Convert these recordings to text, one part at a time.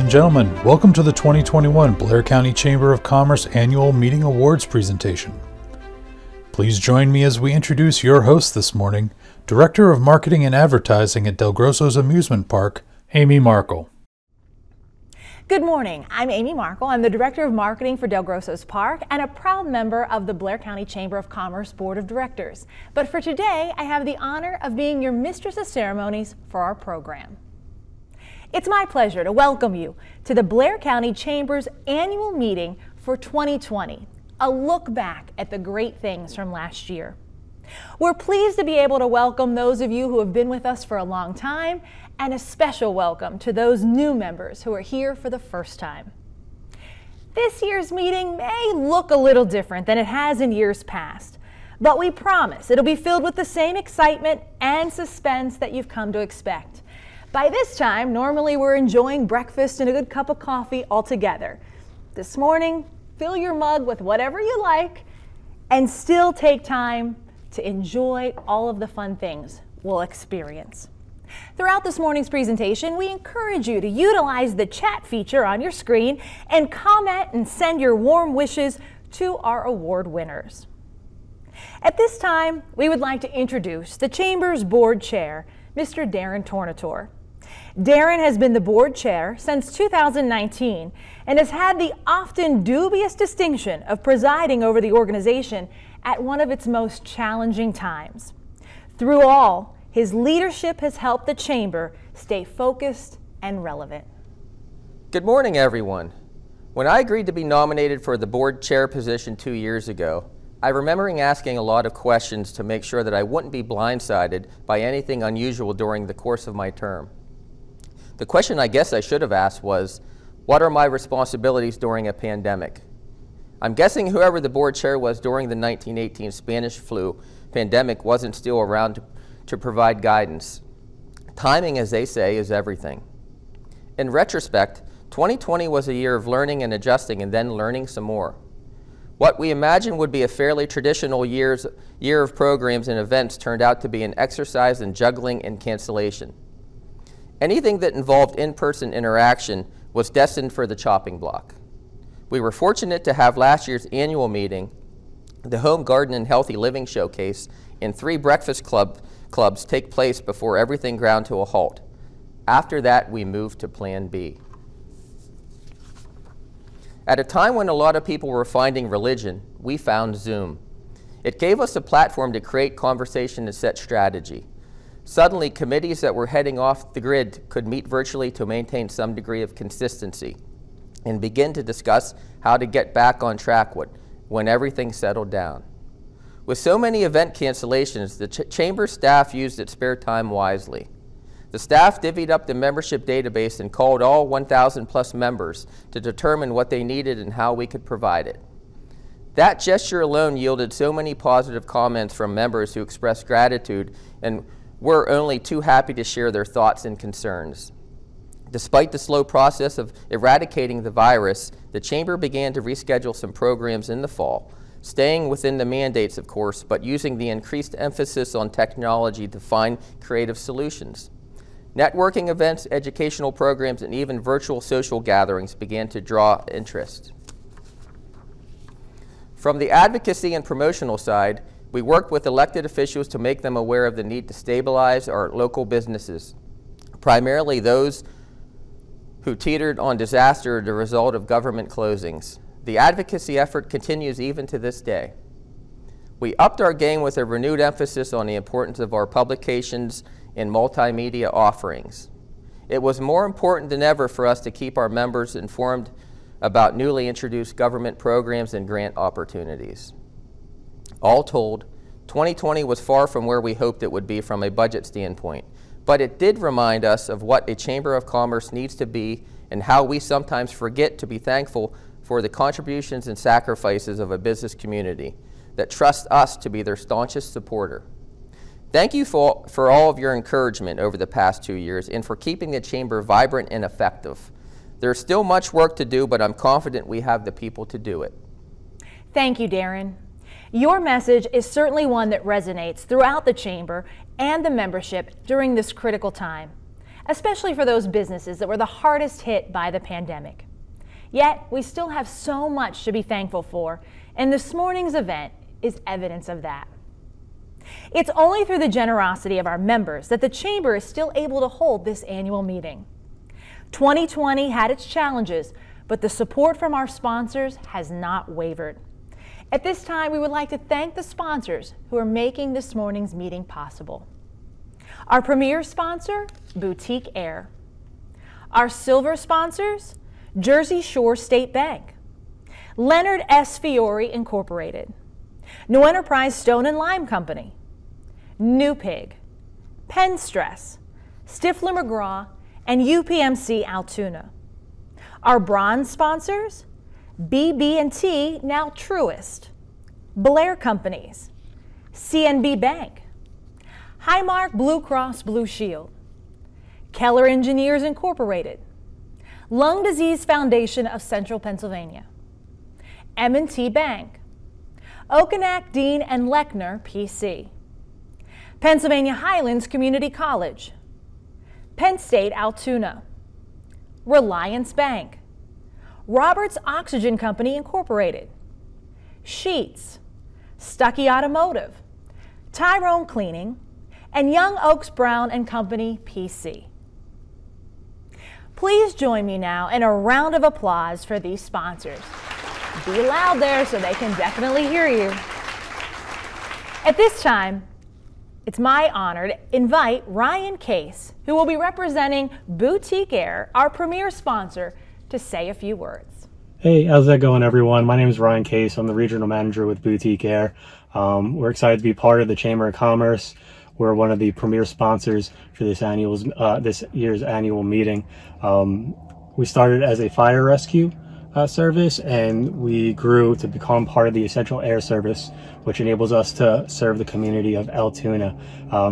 and gentlemen, welcome to the 2021 Blair County Chamber of Commerce Annual Meeting Awards presentation. Please join me as we introduce your host this morning, Director of Marketing and Advertising at Del Grosso's Amusement Park, Amy Markle. Good morning, I'm Amy Markle. I'm the Director of Marketing for Del Grosso's Park and a proud member of the Blair County Chamber of Commerce Board of Directors. But for today, I have the honor of being your Mistress of Ceremonies for our program. It's my pleasure to welcome you to the Blair County Chamber's annual meeting for 2020, a look back at the great things from last year. We're pleased to be able to welcome those of you who have been with us for a long time, and a special welcome to those new members who are here for the first time. This year's meeting may look a little different than it has in years past, but we promise it'll be filled with the same excitement and suspense that you've come to expect. By this time, normally we're enjoying breakfast and a good cup of coffee all together. This morning, fill your mug with whatever you like and still take time to enjoy all of the fun things we'll experience. Throughout this morning's presentation, we encourage you to utilize the chat feature on your screen and comment and send your warm wishes to our award winners. At this time, we would like to introduce the Chamber's Board Chair, Mr. Darin Tornatore. Darin has been the board chair since 2019 and has had the often dubious distinction of presiding over the organization at one of its most challenging times. Through all, his leadership has helped the Chamber stay focused and relevant. Good morning, everyone. When I agreed to be nominated for the board chair position 2 years ago, I remember asking a lot of questions to make sure that I wouldn't be blindsided by anything unusual during the course of my term. The question I guess I should have asked was, what are my responsibilities during a pandemic? I'm guessing whoever the board chair was during the 1918 Spanish flu pandemic wasn't still around to provide guidance. Timing, as they say, is everything. In retrospect, 2020 was a year of learning and adjusting and then learning some more. What we imagined would be a fairly traditional year of programs and events turned out to be an exercise in juggling and cancellation. Anything that involved in-person interaction was destined for the chopping block. We were fortunate to have last year's annual meeting, the Home Garden and Healthy Living Showcase, and 3 breakfast clubs take place before everything ground to a halt. After that, we moved to Plan B. At a time when a lot of people were finding religion, we found Zoom. It gave us a platform to create conversation and set strategy. Suddenly, committees that were heading off the grid could meet virtually to maintain some degree of consistency and begin to discuss how to get back on track when everything settled down. With so many event cancellations, the Chamber staff used its spare time wisely. The staff divvied up the membership database and called all 1,000 plus members to determine what they needed and how we could provide it. That gesture alone yielded so many positive comments from members who expressed gratitude and were only too happy to share their thoughts and concerns. Despite the slow process of eradicating the virus, the Chamber began to reschedule some programs in the fall, staying within the mandates, of course, but using the increased emphasis on technology to find creative solutions. Networking events, educational programs, and even virtual social gatherings began to draw interest. From the advocacy and promotional side, we worked with elected officials to make them aware of the need to stabilize our local businesses, primarily those who teetered on disaster as a result of government closings. The advocacy effort continues even to this day. We upped our game with a renewed emphasis on the importance of our publications and multimedia offerings. It was more important than ever for us to keep our members informed about newly introduced government programs and grant opportunities. All told, 2020 was far from where we hoped it would be from a budget standpoint, but it did remind us of what a Chamber of Commerce needs to be and how we sometimes forget to be thankful for the contributions and sacrifices of a business community that trusts us to be their staunchest supporter. Thank you for all of your encouragement over the past 2 years and for keeping the Chamber vibrant and effective. There's still much work to do, but I'm confident we have the people to do it. Thank you, Darin. Your message is certainly one that resonates throughout the Chamber and the membership during this critical time. especially for those businesses that were the hardest hit by the pandemic. Yet, we still have so much to be thankful for, and this morning's event is evidence of that. It's only through the generosity of our members that the Chamber is still able to hold this annual meeting. 2020 had its challenges, but the support from our sponsors has not wavered. At this time, we would like to thank the sponsors who are making this morning's meeting possible. Our premier sponsor, Boutique Air. Our silver sponsors, Jersey Shore State Bank, Leonard S. Fiore Incorporated, New Enterprise Stone and Lime Company, New Pig, Penn Stress, Stifler McGraw, and UPMC Altoona. Our bronze sponsors, BB&T, now Truist, Blair Companies, CNB Bank, Highmark Blue Cross Blue Shield, Keller Engineers Incorporated, Lung Disease Foundation of Central Pennsylvania, M&T Bank, Okonak, Dean, and Lechner, PC, Pennsylvania Highlands Community College, Penn State Altoona, Reliance Bank, Roberts Oxygen Company Incorporated, Sheets, Stuckey Automotive, Tyrone Cleaning, and Young Oaks Brown and Company, PC. Please join me now in a round of applause for these sponsors. Be loud there so they can definitely hear you. At this time, it's my honor to invite Ryan Case, who will be representing Boutique Air, our premier sponsor, to say a few words. Hey, how's that going, everyone? My name is Ryan Case. I'm the regional manager with Boutique Air. We're excited to be part of the Chamber of Commerce. We're one of the premier sponsors for this year's annual meeting. We started as a fire rescue service, and we grew to become part of the Essential Air Service, which enables us to serve the community of Altoona.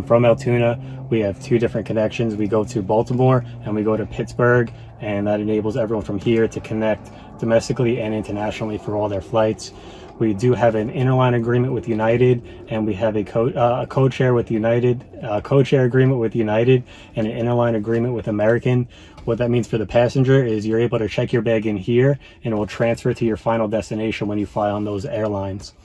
From Altoona, we have two different connections. We go to Baltimore and we go to Pittsburgh, and that enables everyone from here to connect domestically and internationally for all their flights. We do have an interline agreement with United, and we have a co-chair with United, co-chair agreement with United, and an interline agreement with American. What that means for the passenger is you're able to check your bag in here, and it will transfer to your final destination when you fly on those airlines.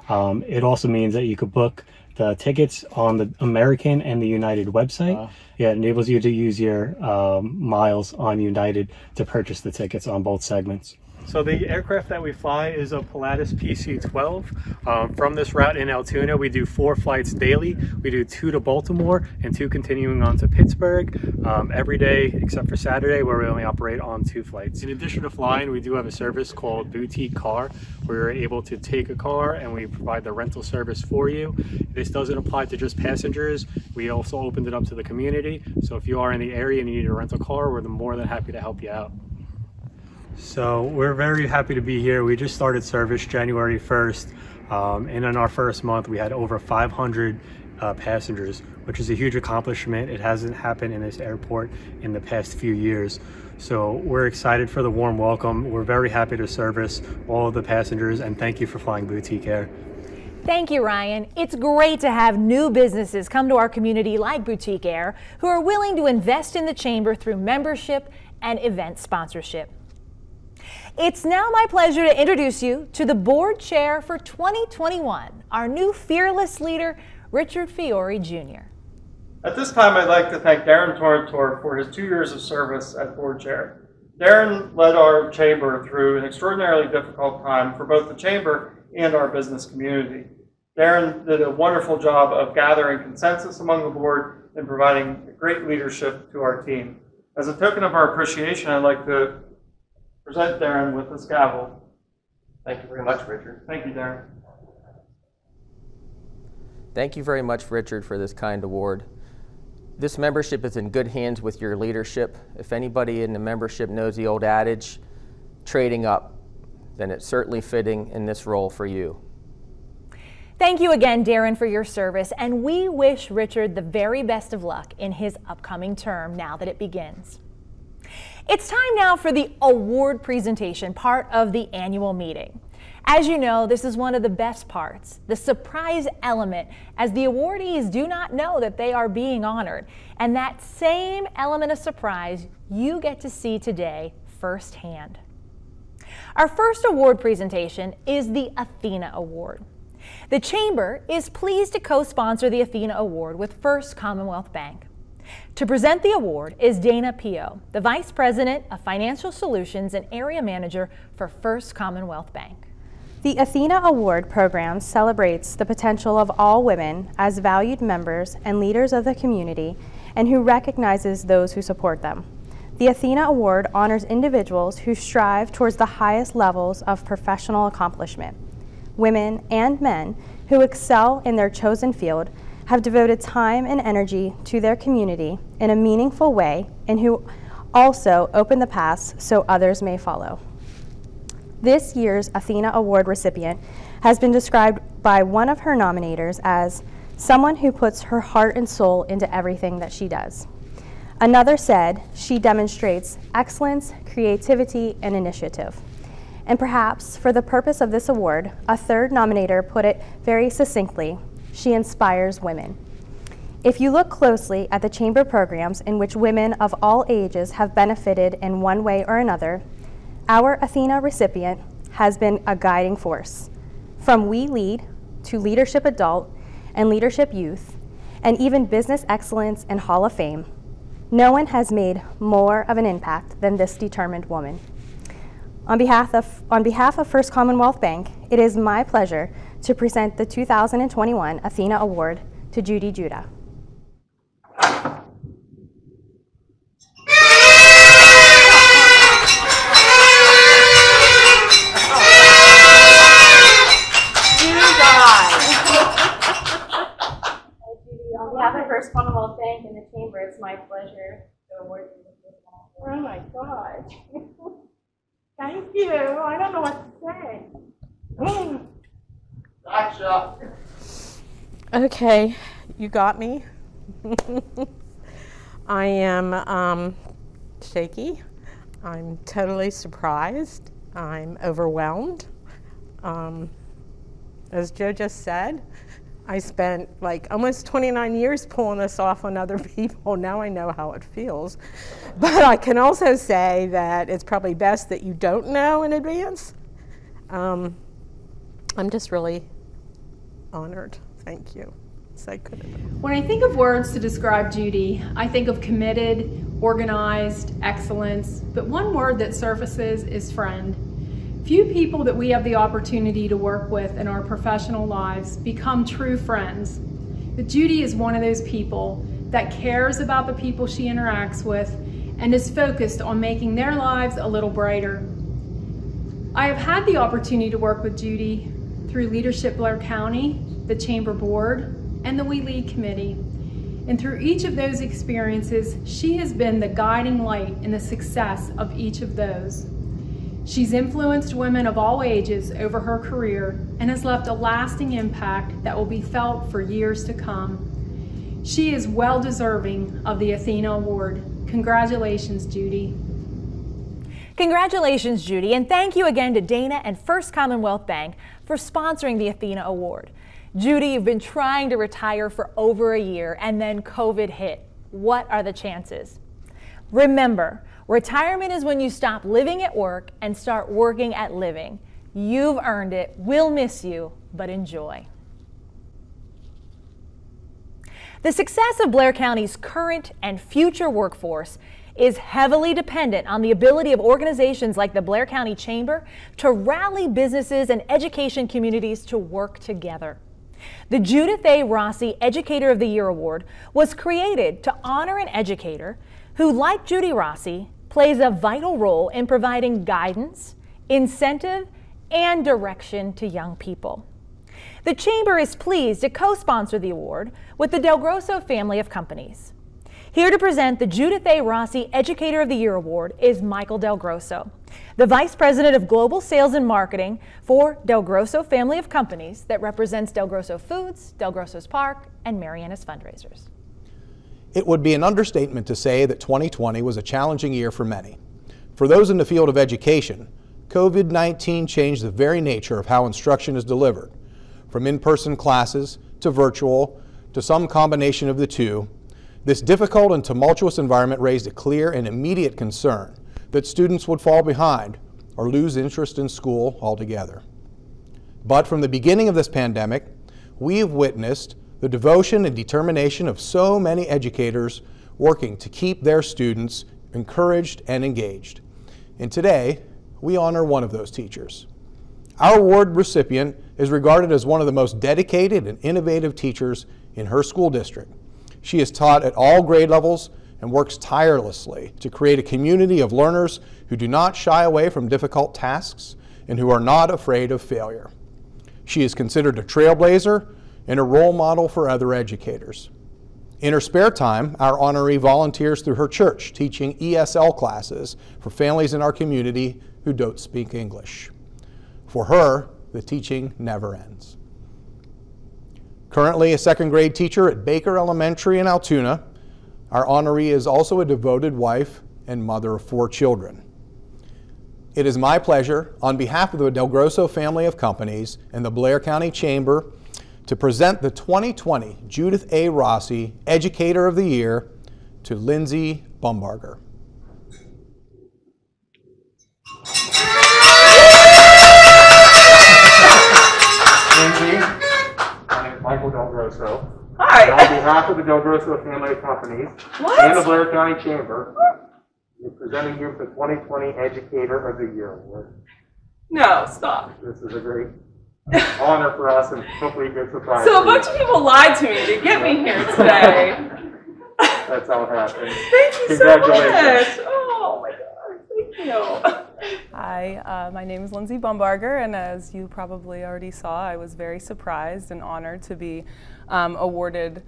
It also means that you could book the tickets on the American and the United website. Yeah, it enables you to use your miles on United to purchase the tickets on both segments. So the aircraft that we fly is a Pilatus PC-12. From this route in Altoona, we do 4 flights daily. We do 2 to Baltimore and 2 continuing on to Pittsburgh every day except for Saturday, where we only operate on 2 flights. In addition to flying, we do have a service called Boutique Car, where you're able to take a car and we provide the rental service for you. This doesn't apply to just passengers. We also opened it up to the community. So if you are in the area and you need to rent a car, we're more than happy to help you out. So we're very happy to be here. We just started service January 1st, and in our first month we had over 500 passengers, which is a huge accomplishment. It hasn't happened in this airport in the past few years. So we're excited for the warm welcome. We're very happy to service all of the passengers, and thank you for flying Boutique Air. Thank you, Ryan. It's great to have new businesses come to our community like Boutique Air, who are willing to invest in the Chamber through membership and event sponsorship. It's now my pleasure to introduce you to the board chair for 2021, our new fearless leader, Richard Fiore, Jr. At this time, I'd like to thank Darin Tornatore for his 2 years of service as board chair. Darin led our chamber through an extraordinarily difficult time for both the chamber and our business community. Darin did a wonderful job of gathering consensus among the board and providing great leadership to our team. As a token of our appreciation, I'd like to present Darin with this gavel. Thank you very much, Richard. Thank you, Darin. Thank you very much, Richard, for this kind award. This membership is in good hands with your leadership. If anybody in the membership knows the old adage, trading up, then it's certainly fitting in this role for you. Thank you again, Darin, for your service, and we wish Richard the very best of luck in his upcoming term now that it begins. It's time now for the award presentation, part of the annual meeting. As you know, this is one of the best parts, the surprise element, as the awardees do not know that they are being honored. And that same element of surprise you get to see today firsthand. Our first award presentation is the Athena Award. The Chamber is pleased to co-sponsor the Athena Award with First Commonwealth Bank. To present the award is Dana Pio, the Vice President of Financial Solutions and Area Manager for First Commonwealth Bank. The Athena Award program celebrates the potential of all women as valued members and leaders of the community and who recognizes those who support them. The Athena Award honors individuals who strive towards the highest levels of professional accomplishment. Women and men who excel in their chosen field have devoted time and energy to their community in a meaningful way and who also open the paths so others may follow. This year's Athena Award recipient has been described by one of her nominators as someone who puts her heart and soul into everything that she does. Another said she demonstrates excellence, creativity, and initiative. And perhaps for the purpose of this award, a third nominator put it very succinctly: she inspires women. If you look closely at the Chamber programs in which women of all ages have benefited in one way or another, our Athena recipient has been a guiding force. From We Lead to Leadership Adult and Leadership Youth, and even Business Excellence and Hall of Fame, no one has made more of an impact than this determined woman. On behalf of First Commonwealth Bank, it is my pleasure to present the 2021 Athena Award to Judy Judah. On behalf of First Commonwealth Bank and the Chamber, it's my pleasure to award you this honor. Oh my God. Thank you. I don't know what to say. Gotcha. Okay, you got me. I am shaky. I'm totally surprised. I'm overwhelmed. As Joe just said, I spent like almost 29 years pulling this off on other people. Now I know how it feels. But I can also say that it's probably best that you don't know in advance. I'm just really honored. Thank you. So good. When I think of words to describe Judy, I think of committed, organized, excellence, but one word that surfaces is friend. Few people that we have the opportunity to work with in our professional lives become true friends. But Judy is one of those people that cares about the people she interacts with and is focused on making their lives a little brighter. I have had the opportunity to work with Judy through Leadership Blair County, the Chamber Board, and the We Lead Committee. And through each of those experiences, she has been the guiding light in the success of each of those. She's influenced women of all ages over her career and has left a lasting impact that will be felt for years to come. She is well deserving of the Athena Award. Congratulations, Judy. Congratulations, Judy, and thank you again to Dana and First Commonwealth Bank for sponsoring the Athena Award. Judy, you've been trying to retire for over a year and then COVID hit. What are the chances? Remember, retirement is when you stop living at work and start working at living. You've earned it. We'll miss you, but enjoy. The success of Blair County's current and future workforce is heavily dependent on the ability of organizations like the Blair County Chamber to rally businesses and education communities to work together. The Judith A. Rossi Educator of the Year Award was created to honor an educator who, like Judy Rossi, plays a vital role in providing guidance, incentive, and direction to young people. The Chamber is pleased to co-sponsor the award with the Del Grosso family of companies. Here to present the Judith A. Rossi Educator of the Year Award is Michael Del Grosso, the Vice President of Global Sales and Marketing for Del Grosso family of companies that represents Del Grosso Foods, Del Grosso's Park, and Mariana's Fundraisers. It would be an understatement to say that 2020 was a challenging year for many. For those in the field of education, COVID-19 changed the very nature of how instruction is delivered, from in-person classes to virtual to some combination of the two. This difficult and tumultuous environment raised a clear and immediate concern that students would fall behind or lose interest in school altogether. But from the beginning of this pandemic, we have witnessed the devotion and determination of so many educators working to keep their students encouraged and engaged. And today, we honor one of those teachers. Our award recipient is regarded as one of the most dedicated and innovative teachers in her school district. She has taught at all grade levels and works tirelessly to create a community of learners who do not shy away from difficult tasks and who are not afraid of failure. She is considered a trailblazer and a role model for other educators. In her spare time, our honoree volunteers through her church, teaching ESL classes for families in our community who don't speak English. For her, the teaching never ends. Currently a second grade teacher at Baker Elementary in Altoona, our honoree is also a devoted wife and mother of 4 children. It is my pleasure, on behalf of the Del Grosso family of companies and the Blair County Chamber, to present the 2020 Judith A. Rossi Educator of the Year to Lindsay Bumbarger. Lindsay, my name is Michael Del Grosso. Hi. And on behalf of the Del Grosso family of companies and the Blair County Chamber, we're presenting you the 2020 Educator of the Year Award. No, stop. This is a great honor for us and hopefully a good surprise. So a bunch of people lied to me to get me here today. That's how it happened. Thank you so much. Oh my God, thank you. Hi, my name is Lindsay Bumbarger, and as you probably already saw, I was very surprised and honored to be awarded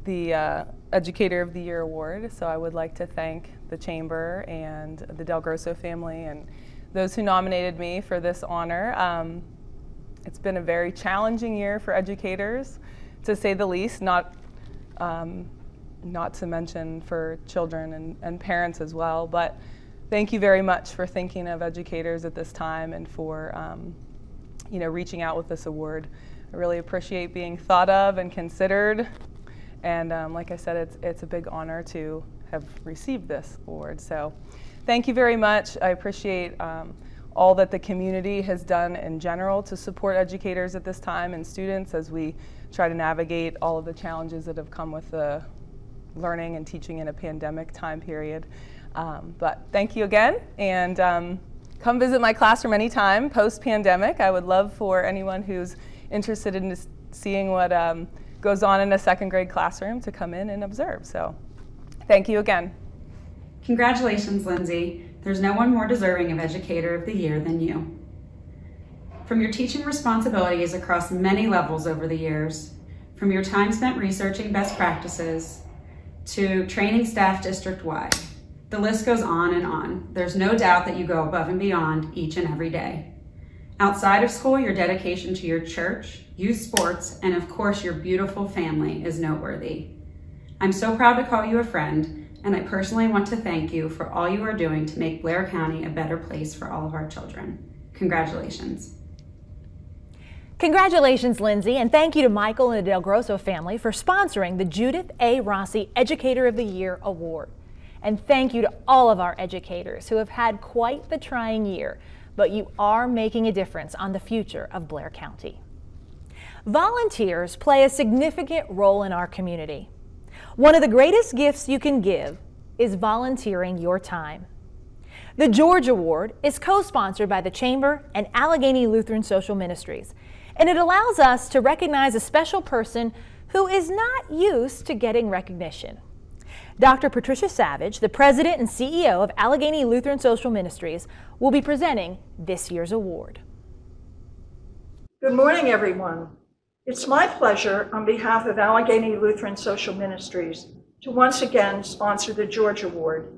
the Educator of the Year Award. So I would like to thank the Chamber and the Del Grosso family and those who nominated me for this honor. It's been a very challenging year for educators, to say the least, not to mention for children and parents as well. But thank you very much for thinking of educators at this time and for reaching out with this award. I really appreciate being thought of and considered. And like I said, it's a big honor to have received this award. So thank you very much. I appreciate all that the community has done in general to support educators at this time and students as we try to navigate all of the challenges that have come with the learning and teaching in a pandemic time period. But thank you again, and come visit my classroom anytime post-pandemic. I would love for anyone who's interested in seeing what goes on in a second grade classroom to come in and observe. So thank you again. Congratulations, Lindsay. There's no one more deserving of Educator of the Year than you. From your teaching responsibilities across many levels over the years, from your time spent researching best practices to training staff district-wide, the list goes on and on. There's no doubt that you go above and beyond each and every day. Outside of school, your dedication to your church, youth sports, and of course your beautiful family is noteworthy. I'm so proud to call you a friend, and I personally want to thank you for all you are doing to make Blair County a better place for all of our children. Congratulations. Congratulations, Lindsay, and thank you to Michael and the Del Grosso family for sponsoring the Judith A. Rossi Educator of the Year Award. And thank you to all of our educators who have had quite the trying year, but you are making a difference on the future of Blair County. Volunteers play a significant role in our community. One of the greatest gifts you can give is volunteering your time. The George Award is co-sponsored by the Chamber and Allegheny Lutheran Social Ministries, and it allows us to recognize a special person who is not used to getting recognition. Dr. Patricia Savage, the President and CEO of Allegheny Lutheran Social Ministries, will be presenting this year's award. Good morning, everyone. It's my pleasure on behalf of Allegheny Lutheran Social Ministries to once again sponsor the George Award.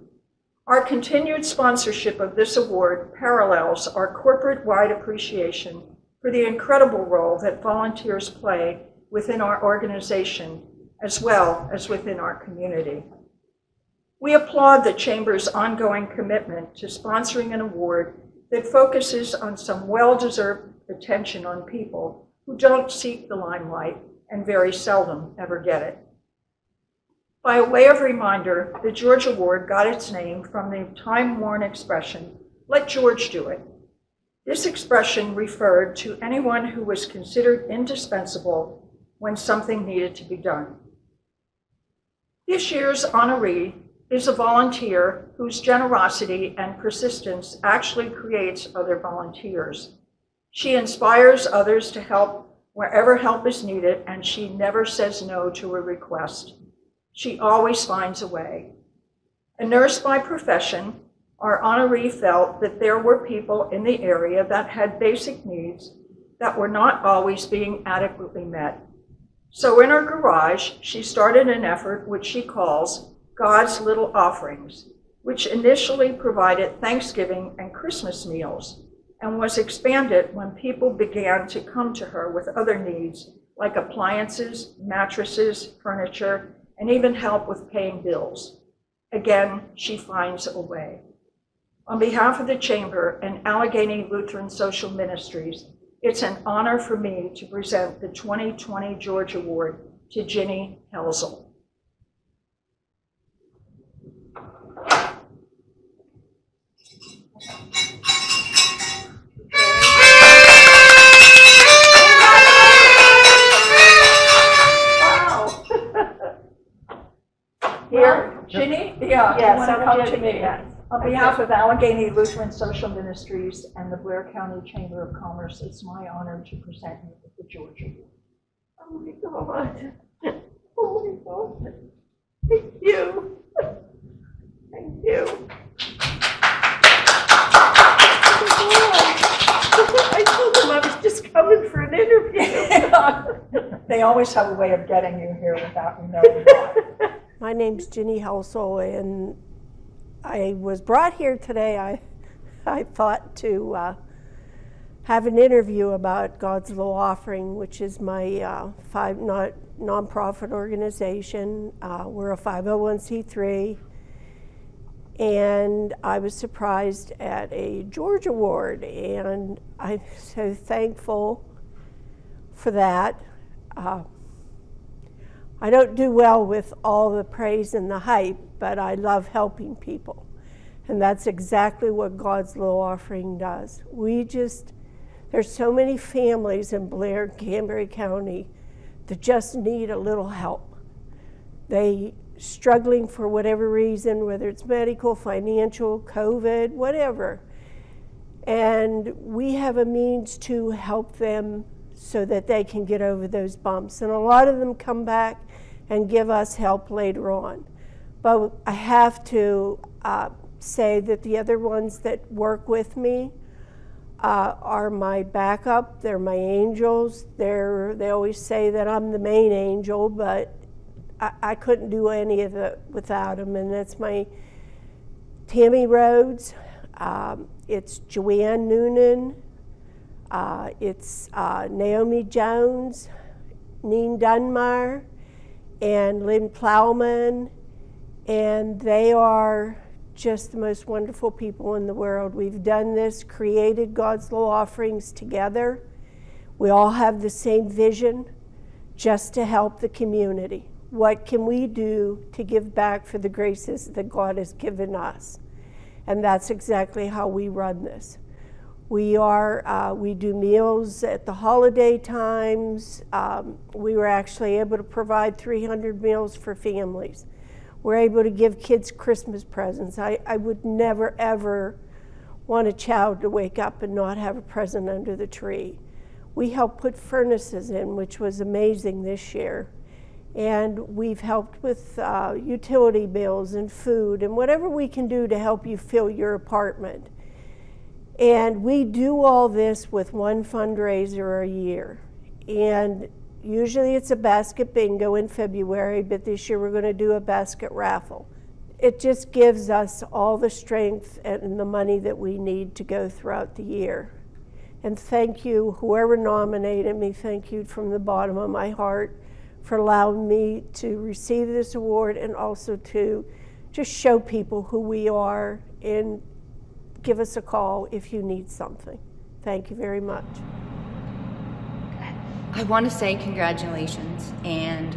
Our continued sponsorship of this award parallels our corporate-wide appreciation for the incredible role that volunteers play within our organization as well as within our community. We applaud the Chamber's ongoing commitment to sponsoring an award that focuses on some well-deserved attention on people who don't seek the limelight and very seldom ever get it. By way of reminder, the George Award got its name from the time-worn expression, "Let George do it." This expression referred to anyone who was considered indispensable when something needed to be done. This year's honoree is a volunteer whose generosity and persistence actually creates other volunteers. She inspires others to help wherever help is needed, and she never says no to a request. She always finds a way. A nurse by profession, our honoree felt that there were people in the area that had basic needs that were not always being adequately met. So in her garage, she started an effort which she calls God's Little Offerings, which initially provided Thanksgiving and Christmas meals and was expanded when people began to come to her with other needs like appliances, mattresses, furniture, and even help with paying bills. Again, she finds a way. On behalf of the Chamber and Allegheny Lutheran Social Ministries, it's an honor for me to present the 2020 George Award to Ginny Helzel. Here, Ginny? Yeah, Yes, you want to I'm come Ginny, to me? yes. On behalf of Allegheny Lutheran Social Ministries and the Blair County Chamber of Commerce, it's my honor to present you with the George Award. Oh my God. Oh my God. Thank you. Thank you. I told them I was just coming for an interview. They always have a way of getting you here without you knowing why. My name's Ginny Helzel, and I was brought here today, I thought, to have an interview about God's Little Offering, which is my nonprofit organization. We're a 501c3, and I was surprised at a George Award, and I'm so thankful for that. I don't do well with all the praise and the hype, but I love helping people. And that's exactly what God's Little Offering does. There's so many families in Blair and Cranberry County that just need a little help. They struggling for whatever reason, whether it's medical, financial, COVID, whatever. And we have a means to help them so that they can get over those bumps. And a lot of them come back and give us help later on. But I have to say that the other ones that work with me are my backup. They're my angels. They always say that I'm the main angel, but I couldn't do any of it without them. And that's my Tammy Rhodes. It's Joanne Noonan. It's Naomi Jones, Neen Dunmar, and Lynn Plowman, and they are just the most wonderful people in the world. We've done this, created God's Little Offerings together. We all have the same vision, just to help the community. What can we do to give back for the graces that God has given us? And that's exactly how we run this. We do meals at the holiday times. We were actually able to provide 300 meals for families. We're able to give kids Christmas presents. I would never, ever want a child to wake up and not have a present under the tree. We helped put furnaces in, which was amazing this year. And we've helped with utility bills and food and whatever we can do to help you fill your apartment. And we do all this with one fundraiser a year. And usually it's a basket bingo in February, but this year we're going to do a basket raffle. It just gives us all the strength and the money that we need to go throughout the year. And thank you, whoever nominated me, thank you from the bottom of my heart for allowing me to receive this award and also to just show people who we are and give us a call if you need something. Thank you very much. I want to say congratulations and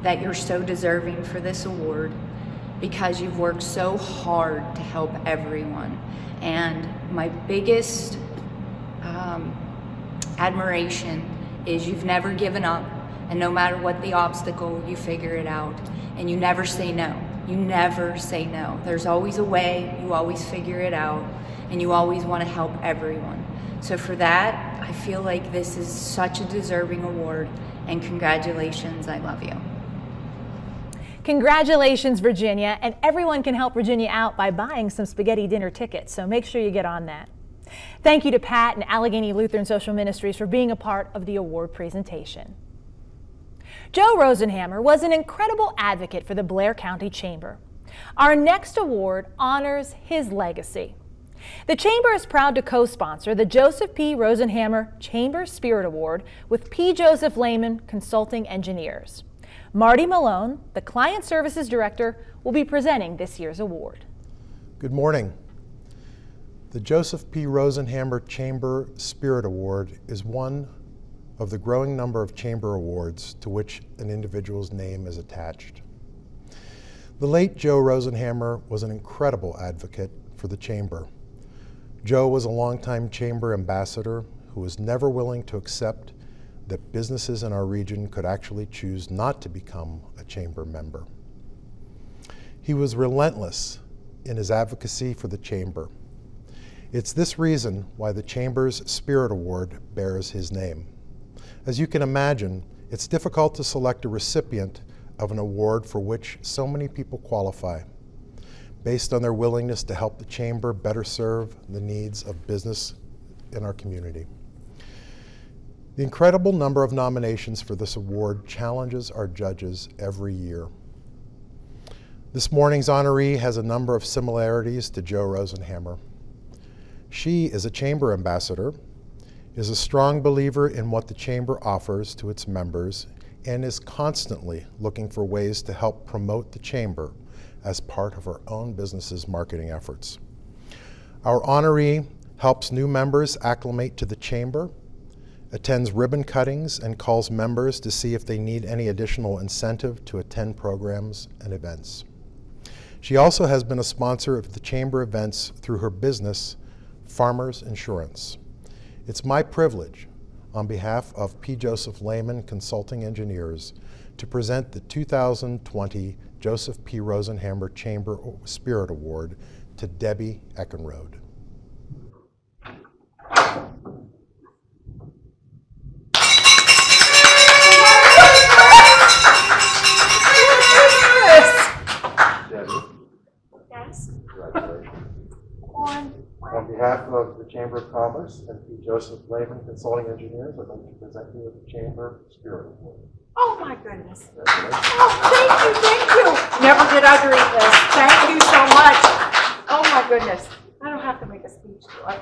that you're so deserving for this award because you've worked so hard to help everyone. And my biggest admiration is you've never given up, and no matter what the obstacle, you figure it out, and you never say no. You never say no. There's always a way, you always figure it out, and you always want to help everyone. So for that, I feel like this is such a deserving award, and congratulations, I love you. Congratulations, Virginia, and everyone can help Virginia out by buying some spaghetti dinner tickets, so make sure you get on that. Thank you to Pat and Allegheny Lutheran Social Ministries for being a part of the award presentation. Joe Rosenhammer was an incredible advocate for the Blair County Chamber. Our next award honors his legacy. The Chamber is proud to co-sponsor the Joseph P. Rosenhammer Chamber Spirit Award with P. Joseph Lehman Consulting Engineers. Marty Malone, the Client Services Director, will be presenting this year's award. Good morning. The Joseph P. Rosenhammer Chamber Spirit Award is one of the growing number of chamber awards to which an individual's name is attached. The late Joe Rosenhammer was an incredible advocate for the chamber. Joe was a longtime chamber ambassador who was never willing to accept that businesses in our region could actually choose not to become a chamber member. He was relentless in his advocacy for the chamber. It's this reason why the Chamber's Spirit Award bears his name. As you can imagine, it's difficult to select a recipient of an award for which so many people qualify, based on their willingness to help the Chamber better serve the needs of business in our community. The incredible number of nominations for this award challenges our judges every year. This morning's honoree has a number of similarities to Joe Rosenhammer. She is a chamber ambassador, is a strong believer in what the chamber offers to its members, and is constantly looking for ways to help promote the chamber as part of her own business's marketing efforts. Our honoree helps new members acclimate to the chamber, attends ribbon cuttings, and calls members to see if they need any additional incentive to attend programs and events. She also has been a sponsor of the chamber events through her business, Farmers Insurance. It's my privilege, on behalf of P. Joseph Lehman Consulting Engineers, to present the 2020 Joseph P. Rosenhammer Chamber Spirit Award to Debbie Eckenrode. Yes. Congratulations. On behalf of the Chamber of Commerce and P. Joseph Lehman Consulting Engineers, I'd like to present you with the Chamber Spirit Award. Oh my goodness. Oh, thank you. Never did I dream this. Thank you so much. Oh my goodness. I don't have to make a speech, do I?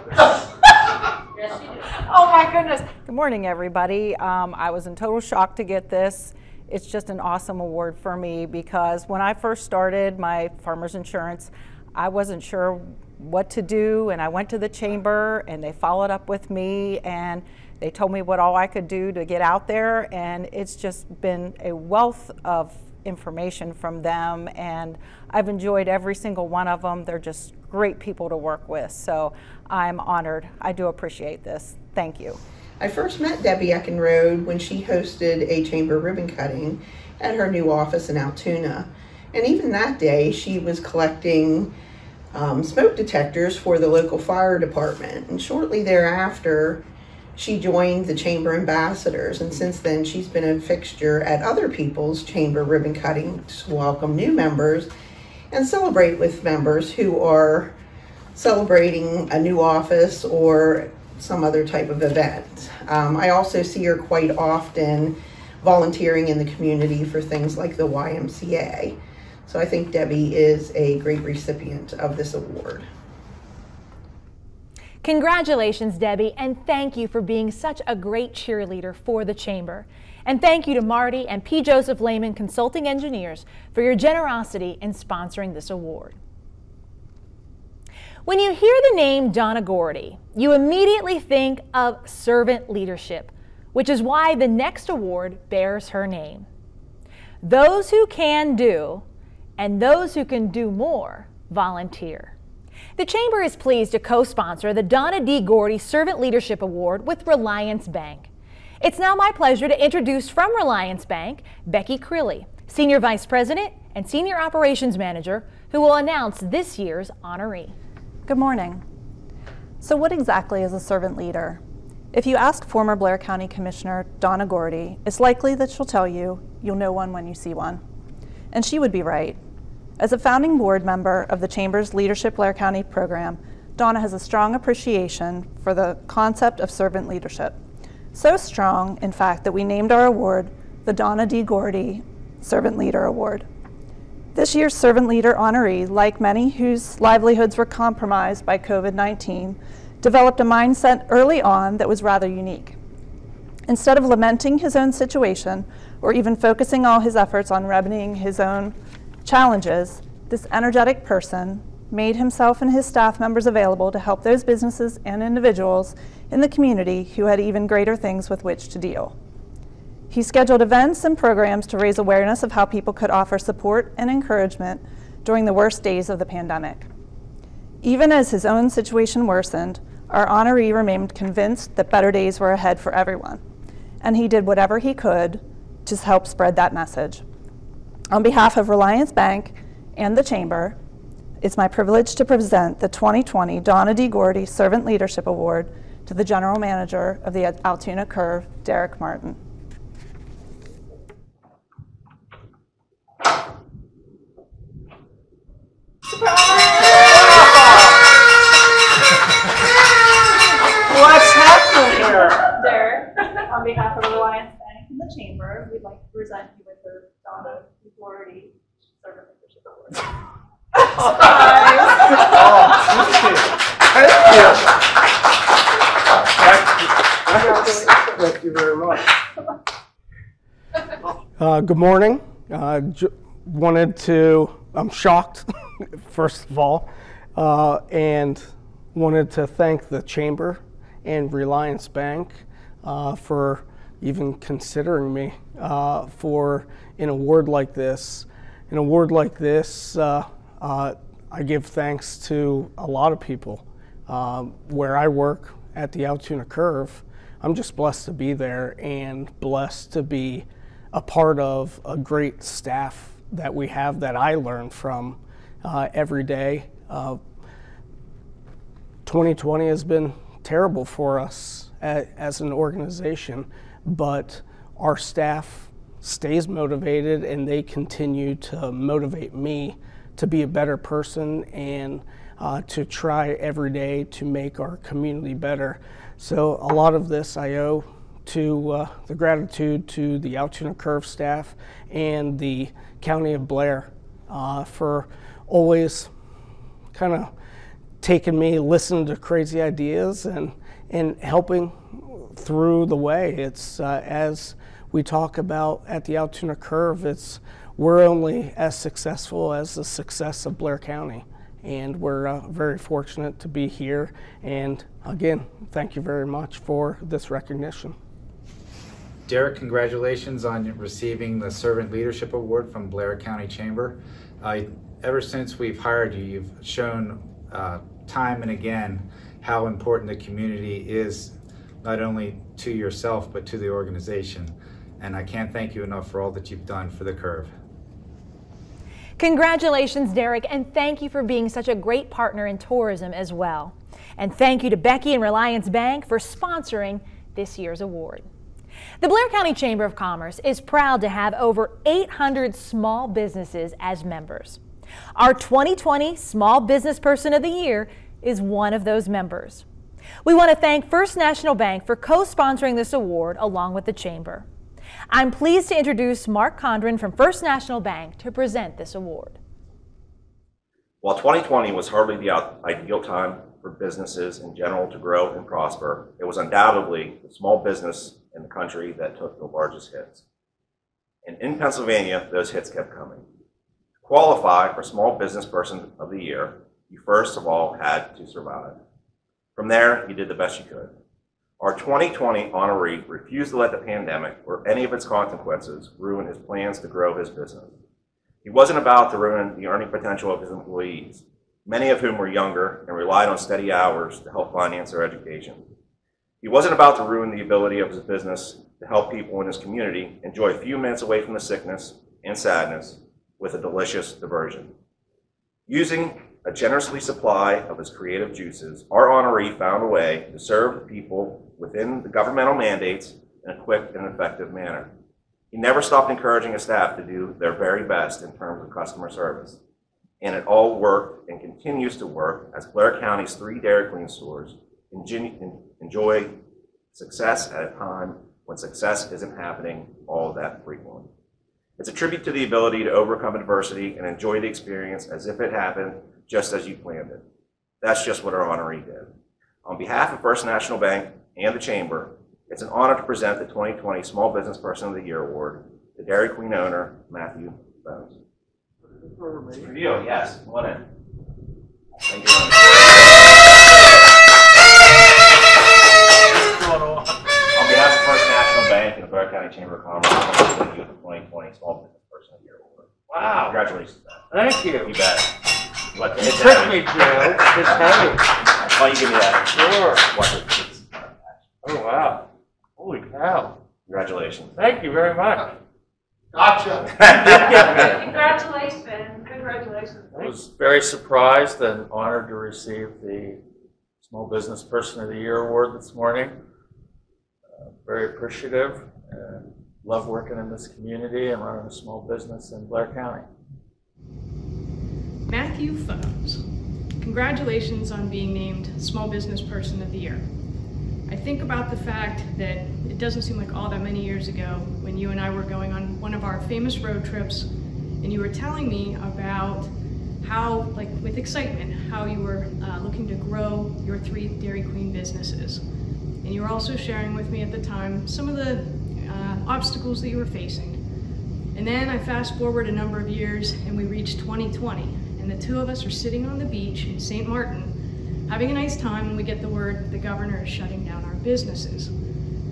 Yes, you do. Oh my goodness. Good morning, everybody. I was in total shock to get this. It's just an awesome award for me because when I first started my farmers insurance, I wasn't sure what to do, and I went to the chamber and they followed up with me and they told me what all I could do to get out there, and it's just been a wealth of information from them, and I've enjoyed every single one of them. They're just great people to work with, so I'm honored. I do appreciate this. Thank you. I first met Debbie Eckenrode when she hosted a chamber ribbon cutting at her new office in Altoona. And even that day, she was collecting smoke detectors for the local fire department. And shortly thereafter, she joined the chamber ambassadors. And since then, she's been a fixture at other people's chamber ribbon cuttings to welcome new members and celebrate with members who are celebrating a new office or some other type of event. I also see her quite often volunteering in the community for things like the YMCA. So I think Debbie is a great recipient of this award. Congratulations, Debbie, and thank you for being such a great cheerleader for the Chamber. And thank you to Marty and P. Joseph Lehman Consulting Engineers for your generosity in sponsoring this award. When you hear the name Donna Gordy, you immediately think of servant leadership, which is why the next award bears her name. Those who can do, and those who can do more, volunteer. The Chamber is pleased to co-sponsor the Donna D. Gordy Servant Leadership Award with Reliance Bank. It's now my pleasure to introduce from Reliance Bank, Becky Crilly, Senior Vice President and Senior Operations Manager, who will announce this year's honoree. Good morning. So what exactly is a servant leader? If you ask former Blair County Commissioner Donna Gordy, it's likely that she'll tell you you'll know one when you see one. And she would be right. As a founding board member of the Chamber's Leadership Blair County program, Donna has a strong appreciation for the concept of servant leadership. So strong, in fact, that we named our award the Donna D. Gordy Servant Leader Award. This year's Servant Leader honoree, like many whose livelihoods were compromised by COVID-19, developed a mindset early on that was rather unique. Instead of lamenting his own situation or even focusing all his efforts on remedying his own challenges, this energetic person made himself and his staff members available to help those businesses and individuals in the community who had even greater things with which to deal. He scheduled events and programs to raise awareness of how people could offer support and encouragement during the worst days of the pandemic. Even as his own situation worsened, our honoree remained convinced that better days were ahead for everyone, and he did whatever he could to help spread that message. On behalf of Reliance Bank and the Chamber, it's my privilege to present the 2020 Donna D. Gordy Servant Leadership Award to the General Manager of the Altoona Curve, Derek Martin. What's happening here? Derek, on behalf of Reliance Bank and the Chamber, we'd like to present you with the Donna D. Gordy Servant Leadership Award. Thank you very much. Good morning. I'm shocked, first of all, and wanted to thank the Chamber and Reliance Bank for even considering me for an award like this. An award like this, I give thanks to a lot of people. Where I work at the Altoona Curve, I'm just blessed to be there and blessed to be a part of a great staff that we have that I learn from every day. 2020 has been terrible for us as an organization, but our staff stays motivated and they continue to motivate me to be a better person and to try every day to make our community better. So a lot of this I owe to the gratitude to the Altoona Curve staff and the County of Blair for always kind of taking me, listening to crazy ideas and helping through the way. It's as we talk about at the Altoona Curve, we're only as successful as the success of Blair County. And we're very fortunate to be here. And again, thank you very much for this recognition. Derek, congratulations on receiving the Servant Leadership Award from Blair County Chamber. Ever since we've hired you, you've shown time and again how important the community is, not only to yourself, but to the organization. And I can't thank you enough for all that you've done for the Curve. Congratulations, Derek, and thank you for being such a great partner in tourism as well. And thank you to Becky and Reliance Bank for sponsoring this year's award. The Blair County Chamber of Commerce is proud to have over 800 small businesses as members. Our 2020 Small Business Person of the Year is one of those members. We want to thank First National Bank for co-sponsoring this award along with the Chamber. I'm pleased to introduce Mark Condren from First National Bank to present this award. While 2020 was hardly the ideal time for businesses in general to grow and prosper, it was undoubtedly the small business in the country that took the largest hits. And in Pennsylvania, those hits kept coming. To qualify for Small Business Person of the Year, You first of all had to survive. From there, you did the best you could. Our 2020 honoree refused to let the pandemic or any of its consequences ruin his plans to grow his business. He wasn't about to ruin the earning potential of his employees, many of whom were younger and relied on steady hours to help finance their education. He wasn't about to ruin the ability of his business to help people in his community enjoy a few minutes away from the sickness and sadness with a delicious diversion. Using a generously supply of his creative juices, our honoree found a way to serve the people within the governmental mandates in a quick and effective manner. He never stopped encouraging his staff to do their very best in terms of customer service. And it all worked and continues to work as Blair County's 3 Dairy Queen stores enjoy success at a time when success isn't happening all that frequently. It's a tribute to the ability to overcome adversity and enjoy the experience as if it happened just as you planned it. That's just what our honoree did. On behalf of First National Bank and the Chamber, it's an honor to present the 2020 Small Business Person of the Year Award to Dairy Queen owner Matthew Bones. Review, yes, come on in. Thank you. On behalf of First National Bank and the Blair County Chamber of Commerce, I want to present you with the 2020 Small Business Person of the Year Award. Wow. Congratulations. Thank you. You bet. It took me, Joe. It's heavy. Why don't you give me that? Sure. Oh, wow. Holy cow. Congratulations. Thank you very much. Gotcha. Congratulations. Congratulations. I was very surprised and honored to receive the Small Business Person of the Year Award this morning. Very appreciative and love working in this community and running a small business in Blair County. Matthew Phones, congratulations on being named Small Business Person of the Year. I think about the fact that it doesn't seem like all that many years ago when you and I were going on one of our famous road trips and you were telling me about how, like with excitement, how you were looking to grow your 3 Dairy Queen businesses. And you were also sharing with me at the time some of the obstacles that you were facing. And then I fast forward a number of years and we reached 2020 and the 2 of us are sitting on the beach in St. Martin having a nice time and we get the word that the governor is shutting down our businesses.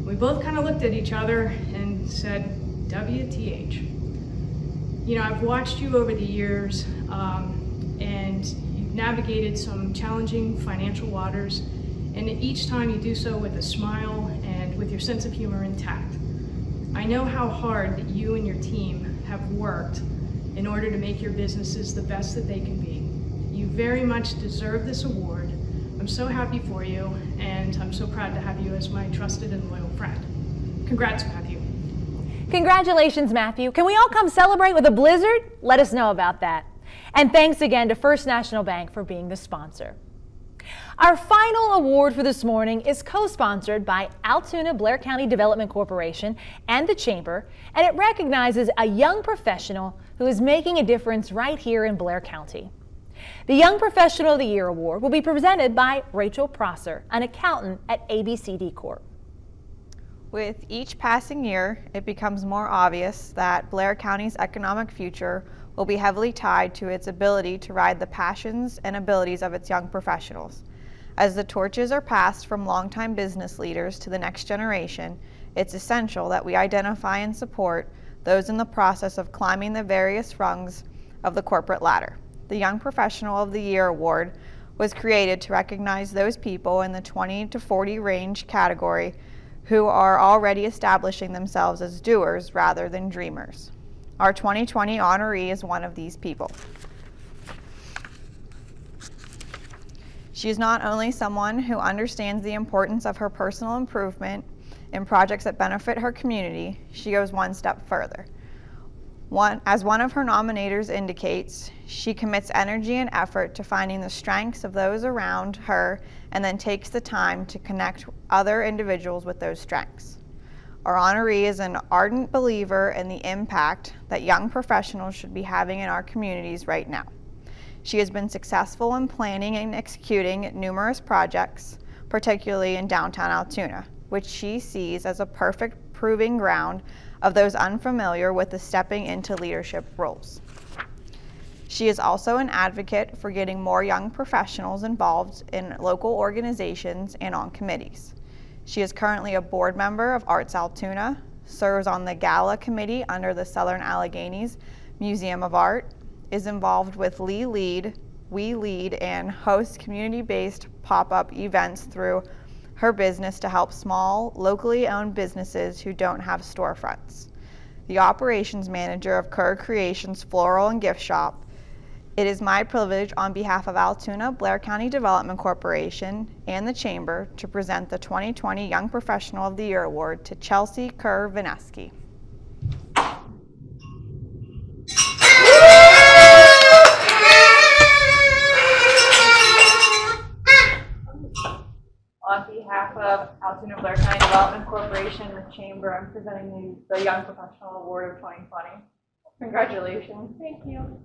We both kind of looked at each other and said, WTH. You know, I've watched you over the years and you've navigated some challenging financial waters, and each time you do so with a smile and with your sense of humor intact. I know how hard that you and your team have worked in order to make your businesses the best that they can be. You very much deserve this award. I'm so happy for you, and I'm so proud to have you as my trusted and loyal friend. Congrats, Matthew. Congratulations, Matthew. Can we all come celebrate with a blizzard? Let us know about that. And thanks again to First National Bank for being the sponsor. Our final award for this morning is co-sponsored by Altoona Blair County Development Corporation and the Chamber, and it recognizes a young professional who is making a difference right here in Blair County. The Young Professional of the Year Award will be presented by Rachel Prosser, an accountant at ABCD Corp. With each passing year, it becomes more obvious that Blair County's economic future will be heavily tied to its ability to ride the passions and abilities of its young professionals. As the torches are passed from longtime business leaders to the next generation, it's essential that we identify and support those in the process of climbing the various rungs of the corporate ladder. The Young Professional of the Year Award was created to recognize those people in the 20 to 40 range category who are already establishing themselves as doers rather than dreamers. Our 2020 honoree is one of these people. She is not only someone who understands the importance of her personal improvement in projects that benefit her community, she goes one step further. As one of her nominators indicates, she commits energy and effort to finding the strengths of those around her and then takes the time to connect other individuals with those strengths. Our honoree is an ardent believer in the impact that young professionals should be having in our communities right now. She has been successful in planning and executing numerous projects, particularly in downtown Altoona, which she sees as a perfect proving ground of those unfamiliar with the stepping into leadership roles. She is also an advocate for getting more young professionals involved in local organizations and on committees. She is currently a board member of Arts Altoona, serves on the Gala Committee under the Southern Alleghenies Museum of Art, is involved with We Lead, and hosts community-based pop-up events through her business to help small, locally owned businesses who don't have storefronts. The operations manager of Kerr Creations Floral and Gift Shop. It is my privilege on behalf of Altoona Blair County Development Corporation and the Chamber to present the 2020 Young Professional of the Year Award to Chelsea Kerr Vineski. On behalf of Altoona Blair County Development Corporation and the Chamber, I'm presenting you the Young Professional Award of 2020. Congratulations. Thank you.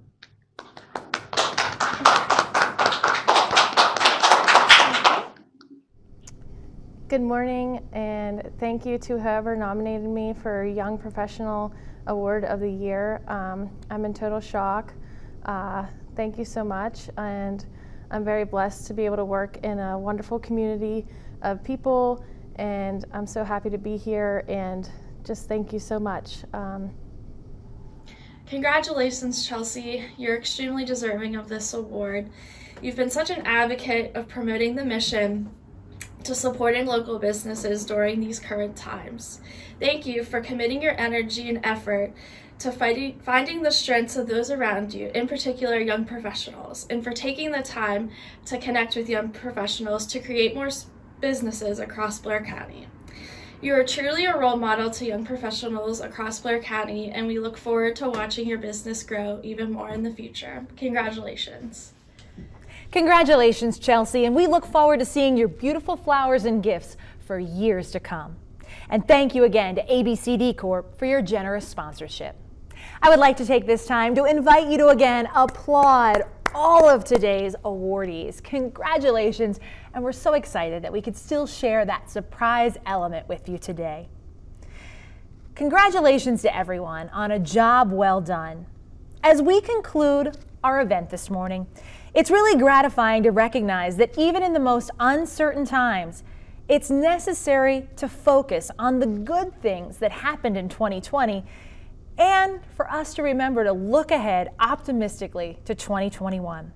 Good morning, and thank you to whoever nominated me for Young Professional Award of the Year. I'm in total shock. Thank you so much, and I'm very blessed to be able to work in a wonderful community of people, and I'm so happy to be here, and just thank you so much. Congratulations, Chelsea. You're extremely deserving of this award. You've been such an advocate of promoting the mission to supporting local businesses during these current times. Thank you for committing your energy and effort to finding the strengths of those around you, in particular young professionals, and for taking the time to connect with young professionals to create more businesses across Blair County. You are truly a role model to young professionals across Blair County, and we look forward to watching your business grow even more in the future. Congratulations. Congratulations, Chelsea, and we look forward to seeing your beautiful flowers and gifts for years to come. And thank you again to ABCD Corp for your generous sponsorship. I would like to take this time to invite you to again applaud all of today's awardees. Congratulations, and we're so excited that we could still share that surprise element with you today. Congratulations to everyone on a job well done. As we conclude our event this morning, it's really gratifying to recognize that even in the most uncertain times, it's necessary to focus on the good things that happened in 2020 and for us to remember to look ahead optimistically to 2021.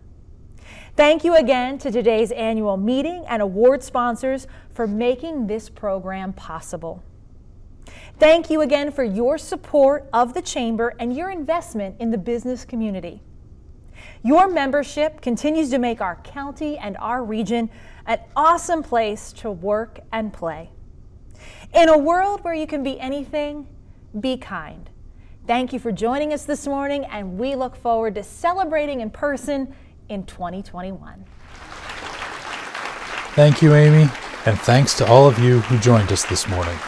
Thank you again to today's annual meeting and award sponsors for making this program possible. Thank you again for your support of the Chamber and your investment in the business community. Your membership continues to make our county and our region an awesome place to work and play. In a world where you can be anything, be kind. Thank you for joining us this morning, and we look forward to celebrating in person in 2021. Thank you, Amy, and thanks to all of you who joined us this morning.